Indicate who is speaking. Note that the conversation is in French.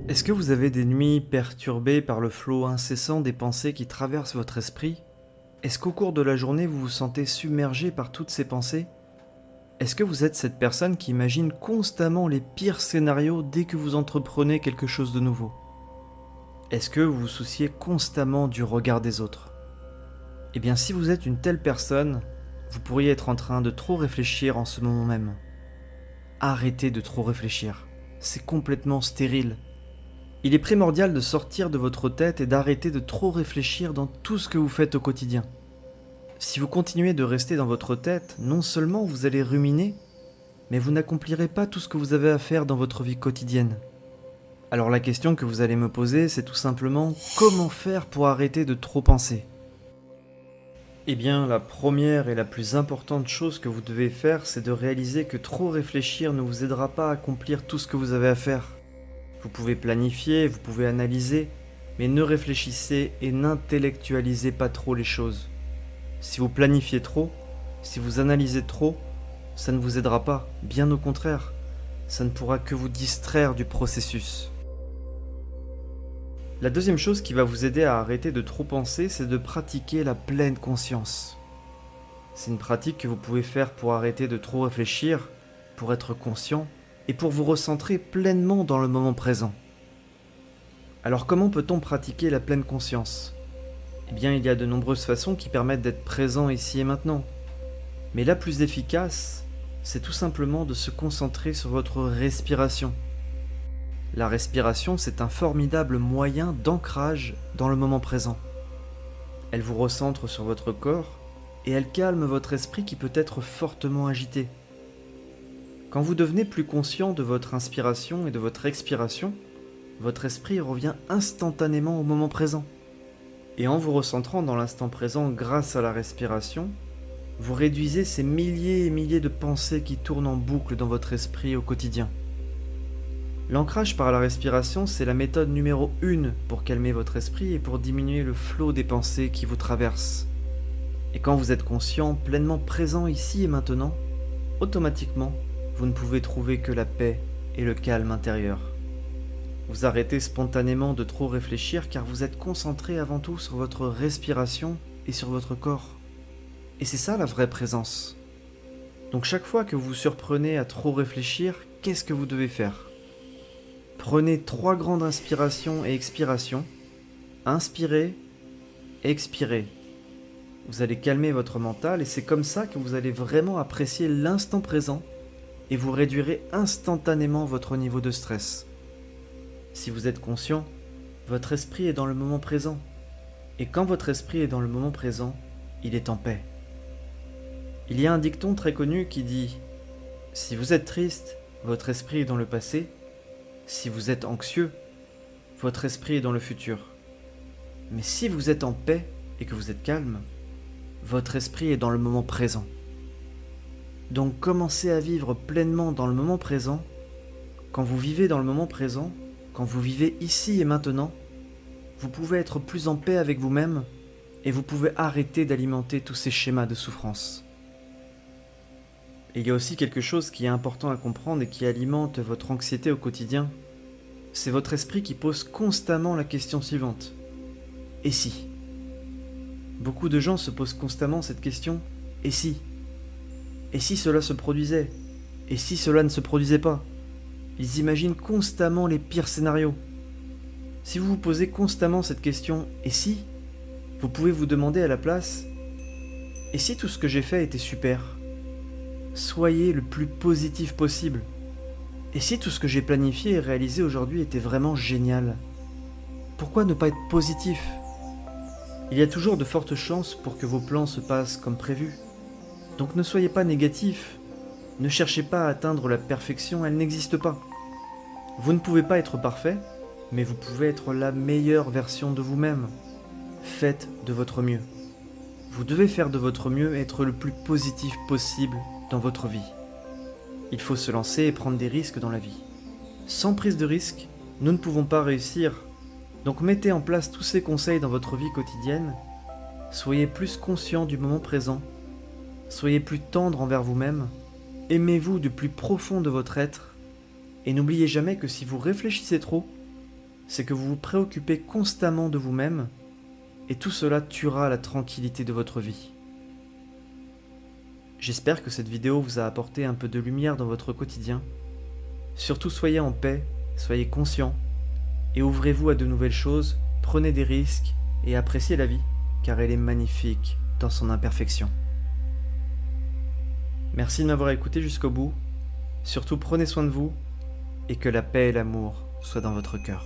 Speaker 1: Est-ce que vous avez des nuits perturbées par le flot incessant des pensées qui traversent votre esprit? Est-ce qu'au cours de la journée, vous vous sentez submergé par toutes ces pensées? Est-ce que vous êtes cette personne qui imagine constamment les pires scénarios dès que vous entreprenez quelque chose de nouveau? Est-ce que vous vous souciez constamment du regard des autres? Eh bien, si vous êtes une telle personne, vous pourriez être en train de trop réfléchir en ce moment même. Arrêtez de trop réfléchir. C'est complètement stérile. Il est primordial de sortir de votre tête et d'arrêter de trop réfléchir dans tout ce que vous faites au quotidien. Si vous continuez de rester dans votre tête, non seulement vous allez ruminer, mais vous n'accomplirez pas tout ce que vous avez à faire dans votre vie quotidienne. Alors la question que vous allez me poser, c'est tout simplement comment faire pour arrêter de trop penser? Eh bien, la première et la plus importante chose que vous devez faire, c'est de réaliser que trop réfléchir ne vous aidera pas à accomplir tout ce que vous avez à faire. Vous pouvez planifier, vous pouvez analyser, mais ne réfléchissez et n'intellectualisez pas trop les choses. Si vous planifiez trop, si vous analysez trop, ça ne vous aidera pas, bien au contraire, ça ne pourra que vous distraire du processus. La deuxième chose qui va vous aider à arrêter de trop penser, c'est de pratiquer la pleine conscience. C'est une pratique que vous pouvez faire pour arrêter de trop réfléchir, pour être conscient et pour vous recentrer pleinement dans le moment présent. Alors comment peut-on pratiquer la pleine conscience? Eh bien, il y a de nombreuses façons qui permettent d'être présent ici et maintenant. Mais la plus efficace, c'est tout simplement de se concentrer sur votre respiration. La respiration, c'est un formidable moyen d'ancrage dans le moment présent. Elle vous recentre sur votre corps et elle calme votre esprit qui peut être fortement agité. Quand vous devenez plus conscient de votre inspiration et de votre expiration, votre esprit revient instantanément au moment présent. Et en vous recentrant dans l'instant présent grâce à la respiration, vous réduisez ces milliers et milliers de pensées qui tournent en boucle dans votre esprit au quotidien. L'ancrage par la respiration, c'est la méthode numéro 1 pour calmer votre esprit et pour diminuer le flot des pensées qui vous traversent. Et quand vous êtes conscient, pleinement présent ici et maintenant, automatiquement, vous ne pouvez trouver que la paix et le calme intérieur. Vous arrêtez spontanément de trop réfléchir car vous êtes concentré avant tout sur votre respiration et sur votre corps. Et c'est ça la vraie présence. Donc chaque fois que vous vous surprenez à trop réfléchir, qu'est-ce que vous devez faire? Prenez 3 grandes inspirations et expirations. Inspirez, expirez. Vous allez calmer votre mental et c'est comme ça que vous allez vraiment apprécier l'instant présent et vous réduirez instantanément votre niveau de stress. Si vous êtes conscient, votre esprit est dans le moment présent. Et quand votre esprit est dans le moment présent, il est en paix. Il y a un dicton très connu qui dit « Si vous êtes triste, votre esprit est dans le passé. Si vous êtes anxieux, votre esprit est dans le futur. Mais si vous êtes en paix et que vous êtes calme, votre esprit est dans le moment présent. » Donc commencez à vivre pleinement dans le moment présent. Quand vous vivez dans le moment présent, quand vous vivez ici et maintenant, vous pouvez être plus en paix avec vous-même et vous pouvez arrêter d'alimenter tous ces schémas de souffrance. Et il y a aussi quelque chose qui est important à comprendre et qui alimente votre anxiété au quotidien. C'est votre esprit qui pose constamment la question suivante. Et si? Beaucoup de gens se posent constamment cette question. Et si? Et si cela se produisait? Et si cela ne se produisait pas? Ils imaginent constamment les pires scénarios. Si vous vous posez constamment cette question « et si ?», vous pouvez vous demander à la place « et si tout ce que j'ai fait était super ?» Soyez le plus positif possible. Et si tout ce que j'ai planifié et réalisé aujourd'hui était vraiment génial? Pourquoi ne pas être positif? Il y a toujours de fortes chances pour que vos plans se passent comme prévu. Donc ne soyez pas négatif. Ne cherchez pas à atteindre la perfection, elle n'existe pas. Vous ne pouvez pas être parfait, mais vous pouvez être la meilleure version de vous-même. Faites de votre mieux. Vous devez faire de votre mieux et être le plus positif possible dans votre vie. Il faut se lancer et prendre des risques dans la vie. Sans prise de risque, nous ne pouvons pas réussir. Donc mettez en place tous ces conseils dans votre vie quotidienne. Soyez plus conscient du moment présent. Soyez plus tendre envers vous-même. Aimez-vous du plus profond de votre être. Et n'oubliez jamais que si vous réfléchissez trop, c'est que vous vous préoccupez constamment de vous-même et tout cela tuera la tranquillité de votre vie. J'espère que cette vidéo vous a apporté un peu de lumière dans votre quotidien. Surtout soyez en paix, soyez conscient et ouvrez-vous à de nouvelles choses, prenez des risques et appréciez la vie car elle est magnifique dans son imperfection. Merci de m'avoir écouté jusqu'au bout. Surtout prenez soin de vous et que la paix et l'amour soient dans votre cœur.